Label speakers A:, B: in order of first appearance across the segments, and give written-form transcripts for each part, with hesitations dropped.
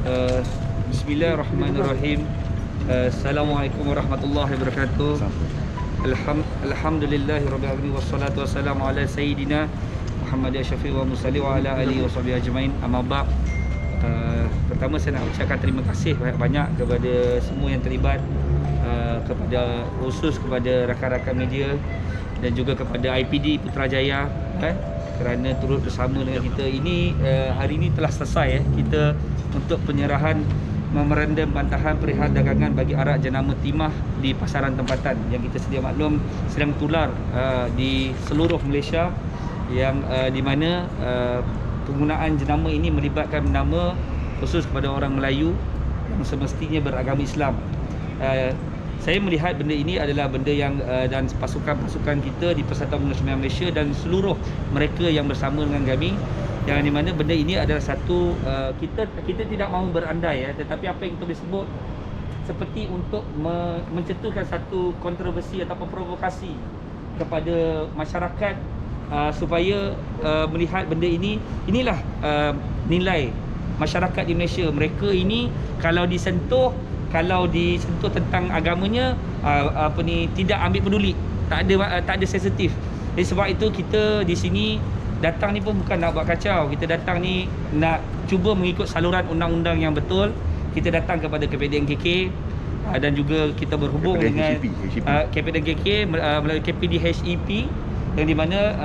A: Uh, Bismillahirrahmanirrahim. Assalamualaikum warahmatullahi wabarakatuh. Alhamdulillahi rabbil alamin wassalatu wassalamu ala sayyidina Muhammad Syafi'i wa Musalli wa ala alihi wa sahbihi ajmain. Amma ba'd. Pertama saya nak ucapkan terima kasih banyak-banyak kepada semua yang terlibat, kepada khusus kepada rakan-rakan media dan juga kepada IPD Putrajaya kerana turut bersama dengan kita. Ini hari ini telah selesai kita untuk penyerahan memorandum bantahan perihal dagangan bagi arak jenama timah di pasaran tempatan yang kita sedia maklum sedang tular di seluruh Malaysia, yang di mana penggunaan jenama ini melibatkan nama khusus kepada orang Melayu yang semestinya beragama Islam. Saya melihat benda ini adalah benda yang dan pasukan-pasukan kita di Persatuan Pengurusan Malaysia dan seluruh mereka yang bersama dengan kami, yang di mana benda ini adalah satu kita tidak mahu berandai tetapi apa yang kita boleh sebut seperti untuk mencetuskan satu kontroversi atau provokasi kepada masyarakat supaya melihat benda ini. Inilah nilai masyarakat di Malaysia. Mereka ini kalau disentuh tentang agamanya tidak ambil peduli, tak ada sensitif. Jadi sebab itu kita di sini datang ni pun bukan nak buat kacau. Kita datang ni nak cuba mengikut saluran undang-undang yang betul. Kita datang kepada KPDNKK dan juga kita berhubung dengan KPDNKK melalui KPDHEP, yang di mana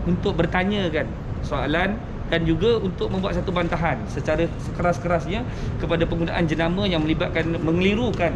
A: untuk bertanyakan soalan dan juga untuk membuat satu bantahan secara sekeras-kerasnya kepada penggunaan jenama yang melibatkan mengelirukan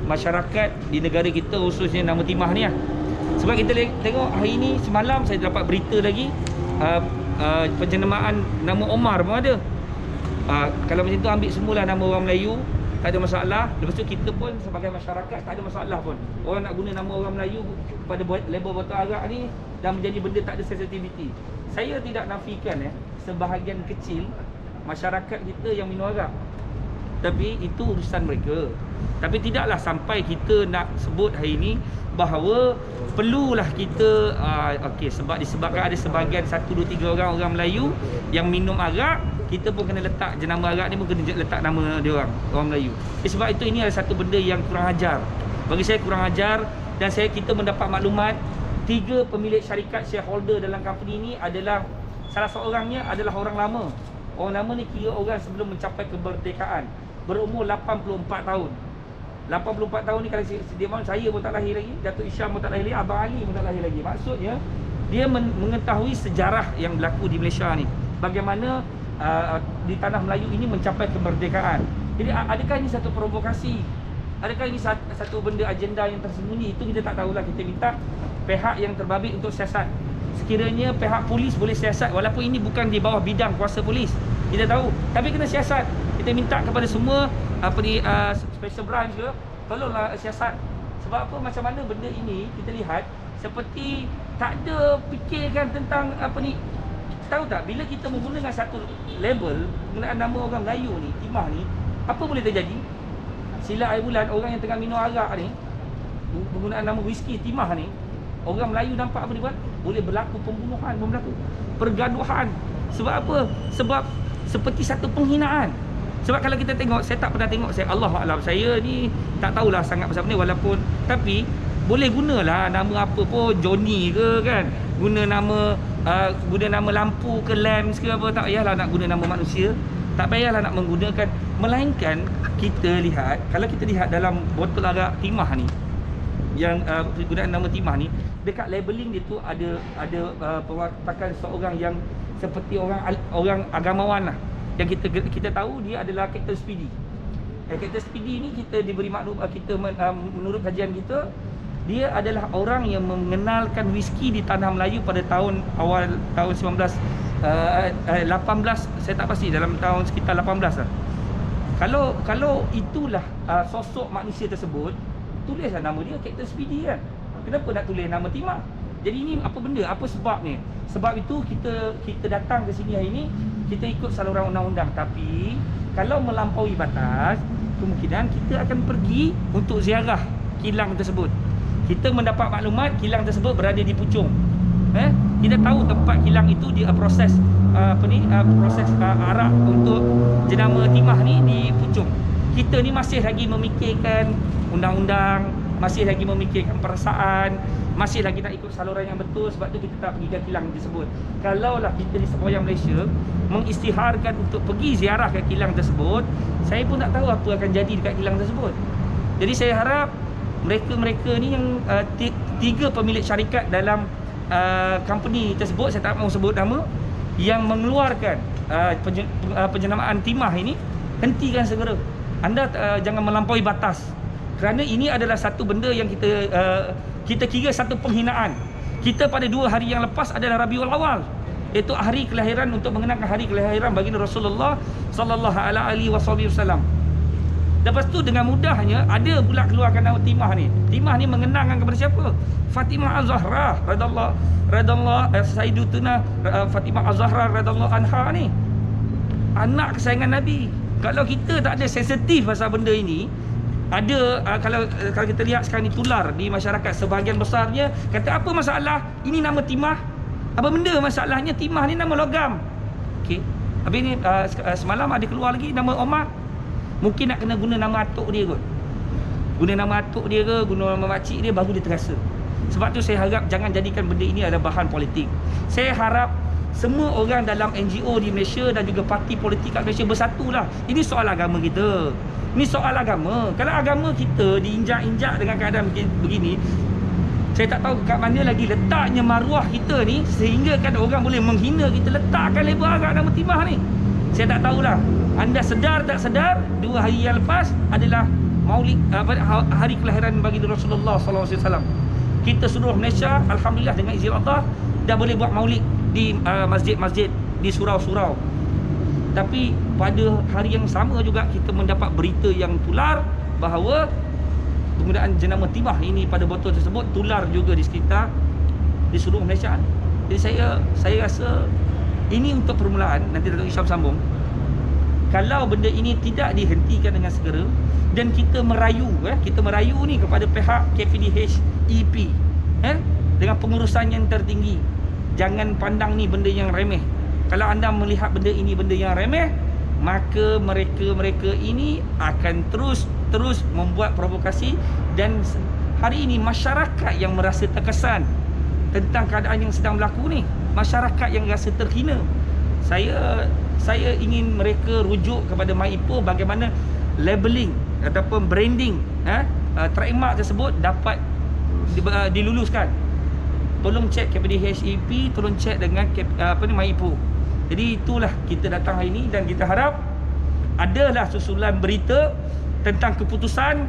A: masyarakat di negara kita, khususnya nama timah ni . Sebab kita tengok hari ini, semalam saya dapat berita lagi penjenamaan nama Omar pun ada. Kalau macam tu ambil semualah nama orang Melayu, tak ada masalah. Lepas tu kita pun sebagai masyarakat tak ada masalah pun. Orang nak guna nama orang Melayu pada label botol arak ni dan menjadi benda tak ada sensitivity. Saya tidak nafikan sebahagian kecil masyarakat kita yang minum arak, tapi itu urusan mereka. Tapi tidaklah sampai kita nak sebut hari ini bahawa perlulah kita disebabkan ada sebahagian 1, 2, 3 orang Melayu yang minum arak, kita pun kena letak jenama arak ni pun kena letak nama dia orang Melayu. Sebab itu ini adalah satu benda yang kurang ajar. Bagi saya kurang ajar. Dan kita mendapat maklumat 3 pemilik syarikat shareholder dalam company ini adalah salah seorangnya adalah orang lama. Orang lama ni kira orang sebelum mencapai kemerdekaan, berumur 84 tahun. 84 tahun ni kalau dia mahu, saya pun tak lahir lagi, Datuk Isham pun tak lahir lagi, Abang Ali pun tak lahir lagi. Maksudnya dia mengetahui sejarah yang berlaku di Malaysia ni, bagaimana di tanah Melayu ini mencapai kemerdekaan. Jadi adakah ini satu provokasi? Adakah ini satu benda agenda yang tersembunyi? Itu kita tak tahulah. Kita minta pihak yang terbabit untuk siasat. Sekiranya pihak polis boleh siasat, walaupun ini bukan di bawah bidang kuasa polis, kita tahu, tapi kena siasat. Kita minta kepada semua special branch ke, tolonglah siasat. Sebab apa, macam mana benda ini kita lihat seperti tak ada fikirkan tentang tahu tak, bila kita menggunakan satu label penggunaan nama orang Melayu ni, timah ni, apa boleh terjadi? Sila air bulan, orang yang tengah minum arak ni, penggunaan nama whisky timah ni, orang Melayu nampak apa dia buat? Boleh berlaku pembunuhan, berlaku pergaduhan. Sebab apa? Sebab seperti satu penghinaan. Sebab kalau kita tengok, saya tak pernah tengok, Allahuakbar, saya ni tak tahulah sangat pasal ni, walaupun tapi boleh gunalah nama apa pun, Johnny ke kan, guna nama lampu ke lamps ke apa, tak payahlah nak guna nama manusia, tak payahlah nak menggunakan. Melainkan kita lihat, kalau kita lihat dalam botol arak timah ni, yang penggunaan nama timah ni, dekat labeling dia tu ada perwatakan seorang yang seperti orang agamawan lah, yang kita tahu dia adalah Captain Speedy. Captain Speedy ni kita diberi maklum, menurut kajian kita, dia adalah orang yang mengenalkan whisky di tanah Melayu pada awal tahun 18, saya tak pasti, dalam tahun sekitar 18 lah. Kalau itulah sosok manusia tersebut, tulislah nama dia Captain Speedy kan. Kenapa nak tulis nama timah? Jadi ini apa benda? Apa sebab ni? Sebab itu kita datang ke sini hari ini, kita ikut saluran undang-undang. Tapi kalau melampaui batas, kemungkinan kita akan pergi untuk ziarah kilang tersebut. Kita mendapat maklumat kilang tersebut berada di Puchong. kita tahu tempat kilang itu dia proses proses arak untuk jenama timah ni di Puchong. Kita ni masih lagi memikirkan undang-undang, masih lagi memikirkan perasaan, masih lagi nak ikut saluran yang betul. Sebab tu kita tak pergi ke kilang tersebut. Kalaulah kita di semboyan Malaysia mengisytiharkan untuk pergi ziarah ke kilang tersebut, saya pun tak tahu apa akan jadi dekat kilang tersebut. Jadi saya harap mereka-mereka ni yang tiga pemilik syarikat dalam company tersebut, saya tak mahu sebut nama, yang mengeluarkan penjenamaan timah ini, hentikan segera. Anda jangan melampaui batas, kerana ini adalah satu benda yang kita kira satu penghinaan. Kita pada 2 hari yang lepas adalah Rabiul Awal, iaitu hari kelahiran, untuk mengenangkan hari kelahiran baginda Rasulullah sallallahu alaihi wasallam. Lepas tu dengan mudahnya ada pula keluarkan nama timah ni. Timah ni mengenangkan kepada siapa? Fatimah Az-Zahra radhiyallahu Sayyidatuna Fatimah Az-Zahra radhiyallahu anha ni, anak kesayangan Nabi. Kalau kita tak ada sensitif pasal benda ini, ada kalau kita lihat sekarang ni tular di masyarakat sebahagian besarnya kata apa masalah? Ini nama timah. Apa benda masalahnya? Timah ni nama logam. Okey. Habis ni semalam ada keluar lagi nama Omar. Mungkin nak kena guna nama atuk dia kot. Guna nama atuk dia ke, guna nama makcik dia, baru dia terasa. Sebab tu saya harap jangan jadikan benda ini adalah bahan politik. Saya harap semua orang dalam NGO di Malaysia dan juga parti politik kat Malaysia bersatulah. Ini soal agama kita. Ini soal agama. Kalau agama kita diinjak-injak dengan keadaan begini, saya tak tahu kat mana lagi letaknya maruah kita ni sehingga kan orang boleh menghina kita, letakkan label agak nama timah ni. Saya tak tahulah. Anda sedar tak sedar 2 hari yang lepas adalah Maulid hari kelahiran baginda Rasulullah sallallahu alaihi wasallam. Kita seluruh Malaysia alhamdulillah dengan izin Allah dah boleh buat maulid di masjid-masjid, di surau-surau. Tapi pada hari yang sama juga kita mendapat berita yang tular bahawa penggunaan jenama timah ini pada botol tersebut tular juga di sekitar di seluruh Malaysia. Jadi saya rasa ini untuk permulaan, nanti Datuk Hisham sambung. Kalau benda ini tidak dihentikan dengan segera dan kita merayu ni kepada pihak KPDH EP dengan pengurusan yang tertinggi, jangan pandang ni benda yang remeh. Kalau anda melihat benda ini benda yang remeh, maka mereka ini akan terus membuat provokasi. Dan hari ini masyarakat yang merasa terkesan tentang keadaan yang sedang berlaku ni, masyarakat yang rasa terhina. Saya ingin mereka rujuk kepada MyIpoh bagaimana labeling ataupun branding trademark tersebut dapat diluluskan. Tolong cek KPDH EP, tolong cek dengan MyIpoh. Jadi itulah kita datang hari ini dan kita harap adalah susulan berita tentang keputusan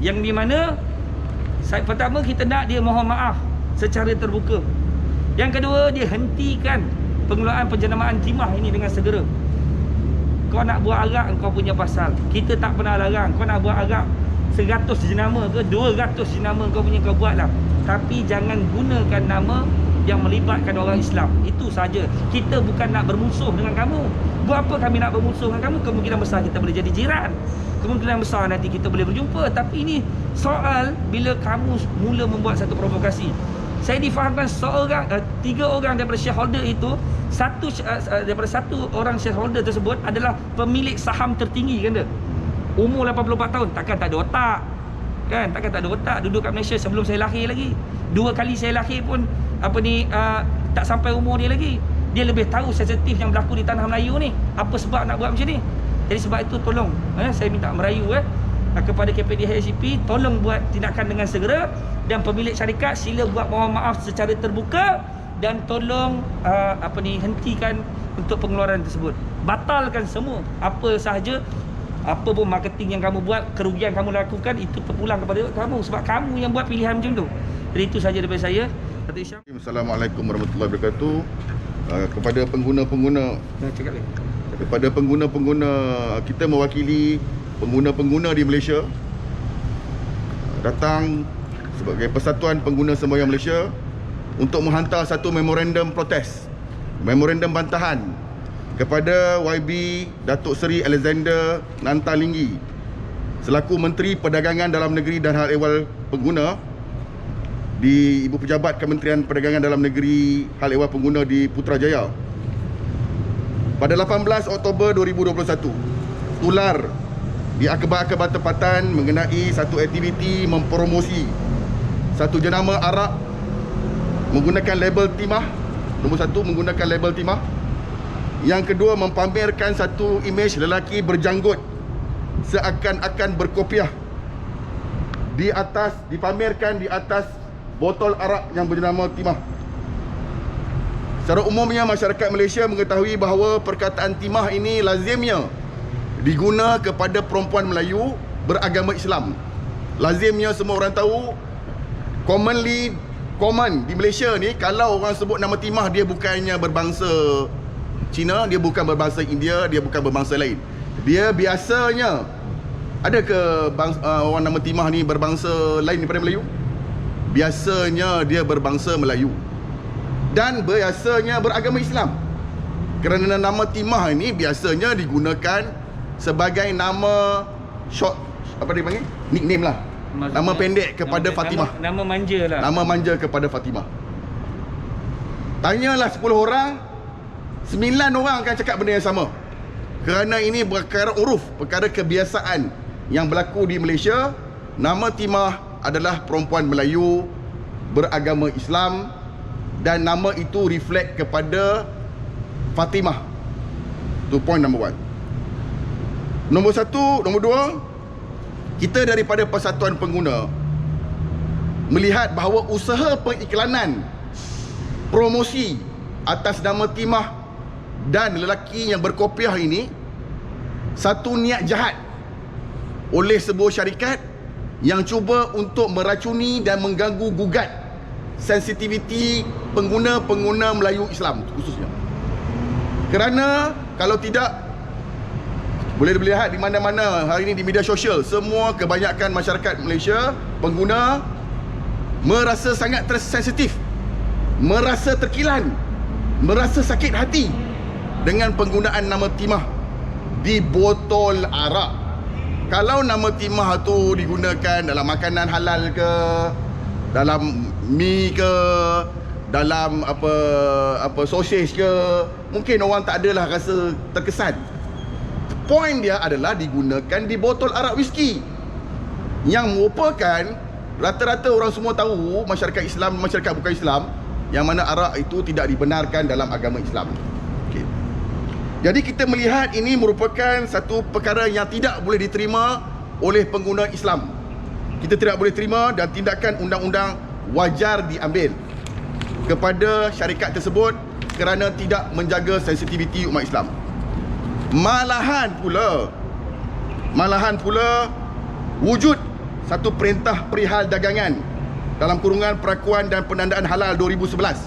A: yang di mana pertama kita nak dia mohon maaf secara terbuka. Yang kedua, dia hentikan pengeluaran penjenamaan timah ini dengan segera. Kau nak buat arak, kau punya pasal. Kita tak pernah larang. Kau nak buat arak 100 jenama ke 200 jenama, kau punya, kau buatlah. Tapi jangan gunakan nama yang melibatkan orang Islam. Itu saja. Kita bukan nak bermusuh dengan kamu. Buat apa kami nak bermusuh dengan kamu? Kemungkinan besar kita boleh jadi jiran. Kemungkinan besar nanti kita boleh berjumpa. Tapi ini soal bila kamu mula membuat satu provokasi. Saya difahamkan 3 orang daripada shareholder itu, daripada satu orang shareholder tersebut adalah pemilik saham tertinggi kan dia. Umur 84 tahun, takkan tak ada otak. Kan, takkan tak ada otak, duduk kat Malaysia sebelum saya lahir lagi. 2 kali saya lahir pun tak sampai umur dia lagi. Dia lebih tahu sensitif yang berlaku di tanah Melayu ni. Apa sebab nak buat macam ni? Jadi sebab itu tolong saya minta merayu kepada KPDHCP, tolong buat tindakan dengan segera. Dan pemilik syarikat sila buat mohon maaf secara terbuka dan tolong hentikan untuk pengeluaran tersebut. Batalkan semua apa sahaja, apa pun marketing yang kamu buat, kerugian kamu lakukan, itu terpulang kepada kamu sebab kamu yang buat pilihan macam tu. Jadi itu sahaja daripada saya. Datuk Hisham.
B: Assalamualaikum warahmatullahi wabarakatuh. Kepada pengguna-pengguna, kita mewakili pengguna-pengguna di Malaysia datang sebagai Persatuan Pengguna Semboyan Malaysia untuk menghantar satu memorandum protes, memorandum bantahan kepada YB Datuk Seri Alexander Nantalinggi selaku Menteri Perdagangan Dalam Negeri dan Hal Ehwal Pengguna di Ibu Pejabat Kementerian Perdagangan Dalam Negeri Hal Ehwal Pengguna di Putrajaya. Pada 18 Oktober 2021, tular di akhbar-akhbar tempatan mengenai satu aktiviti mempromosi satu jenama arak menggunakan label timah. Nombor satu, menggunakan label timah. Yang kedua, mempamerkan satu imej lelaki berjanggut seakan-akan berkopiah dipamerkan di atas botol arak yang bernama timah. Secara umumnya masyarakat Malaysia mengetahui bahawa perkataan timah ini lazimnya diguna kepada perempuan Melayu beragama Islam. Lazimnya semua orang tahu, common di Malaysia ni, kalau orang sebut nama timah, dia bukannya berbangsa Cina, dia bukan berbangsa India, dia bukan berbangsa lain. Dia biasanya, ada ke orang nama timah ni berbangsa lain daripada Melayu? Biasanya dia berbangsa Melayu dan biasanya beragama Islam. Kerana nama timah ini biasanya digunakan sebagai nama short, apa dia panggil? Nickname lah. Maksudnya, nama pendek kepada Fatimah.
A: Nama manja lah.
B: Nama manja kepada Fatimah. Tanyalah 10 orang, 9 orang akan cakap benda yang sama. Kerana ini perkara uruf, perkara kebiasaan yang berlaku di Malaysia. Nama timah adalah perempuan Melayu beragama Islam dan nama itu reflect kepada Fatimah. Itu point number 1. Nombor 2, kita daripada Persatuan Pengguna melihat bahawa usaha pengiklanan promosi atas nama timah dan lelaki yang berkopiah ini satu niat jahat oleh sebuah syarikat yang cuba untuk meracuni dan mengganggu gugat sensitiviti pengguna-pengguna Melayu Islam khususnya. Kerana kalau tidak, boleh dilihat di mana-mana hari ini di media sosial, semua kebanyakan masyarakat Malaysia pengguna merasa sangat sensitif, merasa terkilan, merasa sakit hati dengan penggunaan nama timah di botol arak. Kalau nama timah tu digunakan dalam makanan halal ke, dalam mi ke, dalam apa sosis ke, mungkin orang tak adalah rasa terkesan. Point dia adalah digunakan di botol arak whisky yang merupakan rata-rata orang semua tahu, masyarakat Islam, masyarakat bukan Islam, yang mana arak itu tidak dibenarkan dalam agama Islam. Okay. Jadi kita melihat ini merupakan satu perkara yang tidak boleh diterima oleh pengguna Islam. Kita tidak boleh terima dan tindakan undang-undang wajar diambil kepada syarikat tersebut kerana tidak menjaga sensitiviti umat Islam. Malahan pula wujud satu perintah perihal dagangan dalam kurungan Perakuan dan Penandaan Halal 2011,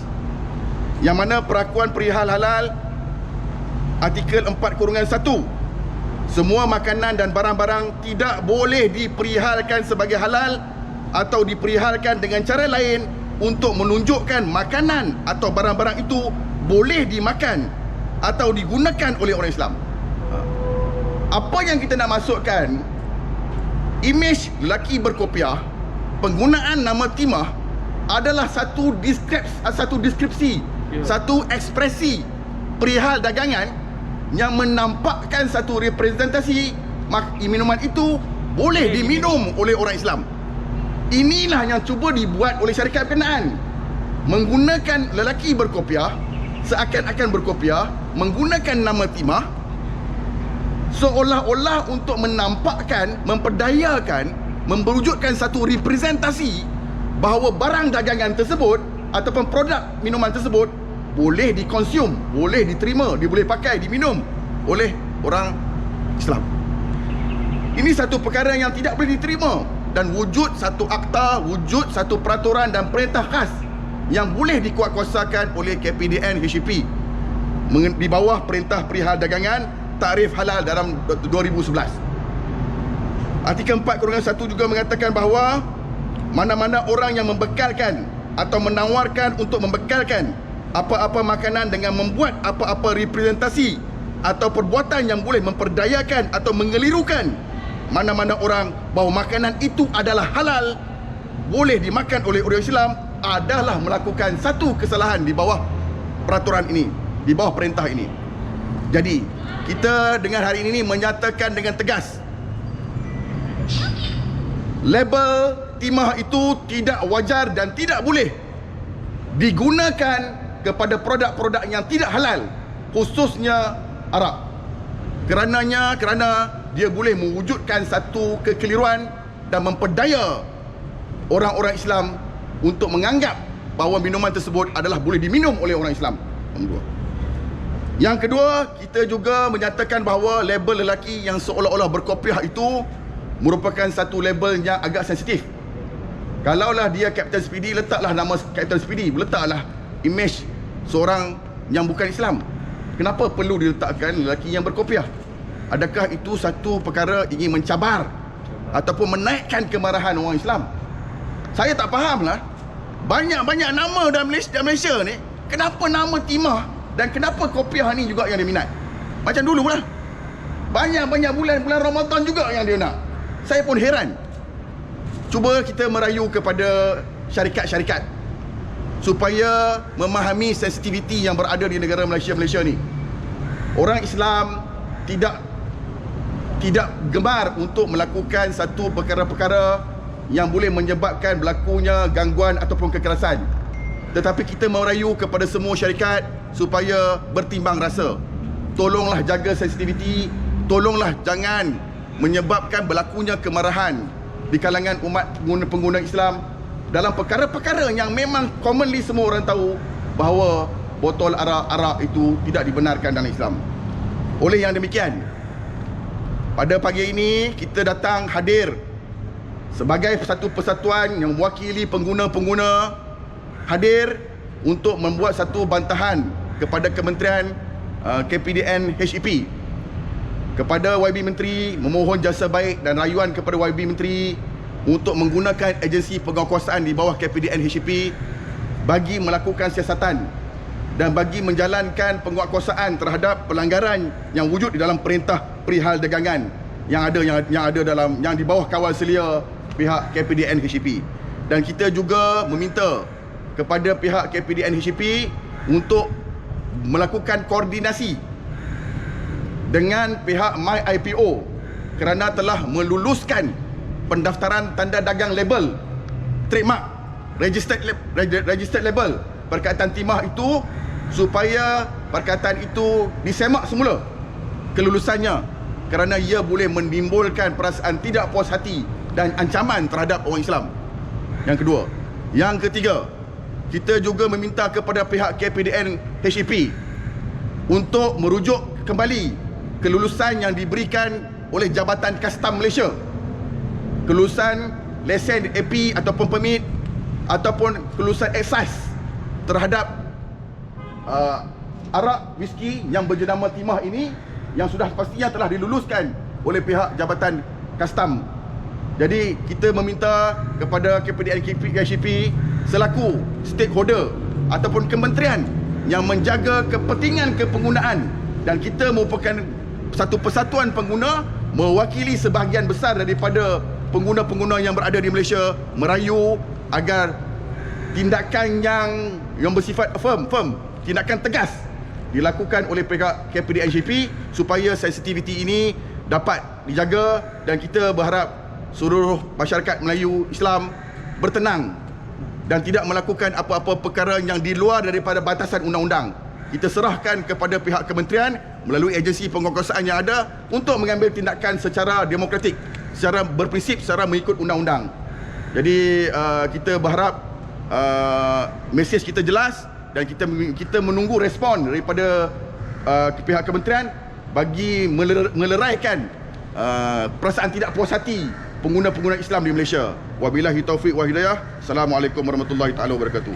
B: yang mana Perakuan Perihal Halal Artikel 4/1, semua makanan dan barang-barang tidak boleh diperihalkan sebagai halal atau diperihalkan dengan cara lain untuk menunjukkan makanan atau barang-barang itu boleh dimakan atau digunakan oleh orang Islam. Apa yang kita nak masukkan, imej lelaki berkopiah, penggunaan nama timah adalah satu deskripsi, satu ekspresi perihal dagangan yang menampakkan satu representasi minuman itu boleh diminum oleh orang Islam. Inilah yang cuba dibuat oleh syarikat berkenaan, menggunakan lelaki berkopiah, seakan-akan berkopiah, menggunakan nama timah seolah-olah untuk menampakkan, memperdayakan, memperwujudkan satu representasi bahawa barang dagangan tersebut ataupun produk minuman tersebut boleh dikonsum, boleh diterima, dia boleh pakai, diminum oleh orang Islam. Ini satu perkara yang tidak boleh diterima dan wujud satu akta, wujud satu peraturan dan perintah khas yang boleh dikuatkuasakan oleh KPDN HCP di bawah Perintah Perihal Dagangan Takrif Halal dalam 2011. Artikel 4/1 juga mengatakan bahawa mana-mana orang yang membekalkan atau menawarkan untuk membekalkan apa-apa makanan dengan membuat apa-apa representasi atau perbuatan yang boleh memperdayakan atau mengelirukan mana-mana orang bahawa makanan itu adalah halal, boleh dimakan oleh orang Islam adalah melakukan satu kesalahan di bawah peraturan ini, di bawah perintah ini. Jadi kita dengan hari ini menyatakan dengan tegas, label timah itu tidak wajar dan tidak boleh digunakan kepada produk-produk yang tidak halal, khususnya arak. Kerana dia boleh mewujudkan satu kekeliruan dan memperdaya orang-orang Islam untuk menganggap bahawa minuman tersebut adalah boleh diminum oleh orang Islam. Yang kedua, kita juga menyatakan bahawa label lelaki yang seolah-olah berkopiah itu merupakan satu label yang agak sensitif. Kalaulah dia Captain Speedy, letaklah nama Captain Speedy, letaklah image seorang yang bukan Islam. Kenapa perlu diletakkan lelaki yang berkopiah? Adakah itu satu perkara ingin mencabar ataupun menaikkan kemarahan orang Islam? Saya tak faham lah. Banyak-banyak nama dalam Malaysia ni, kenapa nama timah dan kenapa kopiah ni juga yang dia minat? Macam dulu lah, banyak-banyak bulan Ramadan juga yang dia nak. Saya pun heran. Cuba kita merayu kepada syarikat-syarikat supaya memahami sensitiviti yang berada di negara Malaysia ni. Orang Islam tidak gemar untuk melakukan satu perkara-perkara yang boleh menyebabkan berlakunya gangguan ataupun kekerasan. Tetapi kita merayu kepada semua syarikat supaya bertimbang rasa. Tolonglah jaga sensitiviti, tolonglah jangan menyebabkan berlakunya kemarahan di kalangan umat pengguna Islam dalam perkara-perkara yang memang commonly semua orang tahu bahawa botol arak itu tidak dibenarkan dalam Islam. Oleh yang demikian, pada pagi ini kita datang hadir sebagai satu persatuan yang mewakili pengguna-pengguna, hadir untuk membuat satu bantahan kepada Kementerian KPDN HEP, kepada YB Menteri, memohon jasa baik dan rayuan kepada YB Menteri untuk menggunakan agensi penguatkuasaan di bawah KPDN HEP bagi melakukan siasatan dan bagi menjalankan penguatkuasaan terhadap pelanggaran yang wujud di dalam perintah perihal dagangan yang di bawah kawal selia pihak KPDN HEP. Dan kita juga meminta kepada pihak KPDN HEP untuk melakukan koordinasi dengan pihak MyIPO kerana telah meluluskan pendaftaran tanda dagang label, trademark, registered label perkataan timah itu, supaya perkataan itu disemak semula kelulusannya, kerana ia boleh menimbulkan perasaan tidak puas hati dan ancaman terhadap orang Islam. Yang kedua. Yang ketiga, kita juga meminta kepada pihak KPDN HEP untuk merujuk kembali kelulusan yang diberikan oleh Jabatan Kastam Malaysia, kelulusan lesen AP ataupun permit ataupun kelulusan excise terhadap arak whisky yang berjenama timah ini, yang sudah pastinya telah diluluskan oleh pihak Jabatan Kastam. Jadi kita meminta kepada KPDN HEP selaku stakeholder ataupun kementerian yang menjaga kepentingan kepenggunaan, dan kita merupakan satu persatuan pengguna mewakili sebahagian besar daripada pengguna-pengguna yang berada di Malaysia, merayu agar tindakan yang bersifat firm, tindakan tegas dilakukan oleh pihak KPDN HEP supaya sensitiviti ini dapat dijaga, dan kita berharap seluruh masyarakat Melayu Islam bertenang dan tidak melakukan apa-apa perkara yang di luar daripada batasan undang-undang. Kita serahkan kepada pihak kementerian melalui agensi penguatkuasaan yang ada untuk mengambil tindakan secara demokratik, secara berprinsip, secara mengikut undang-undang. Jadi kita berharap mesej kita jelas, dan kita menunggu respon daripada pihak kementerian bagi meleraikan perasaan tidak puas hati pengguna-pengguna Islam di Malaysia. Wabillahi taufiq wa hidayah. Assalamualaikum warahmatullahi taala wabarakatuh.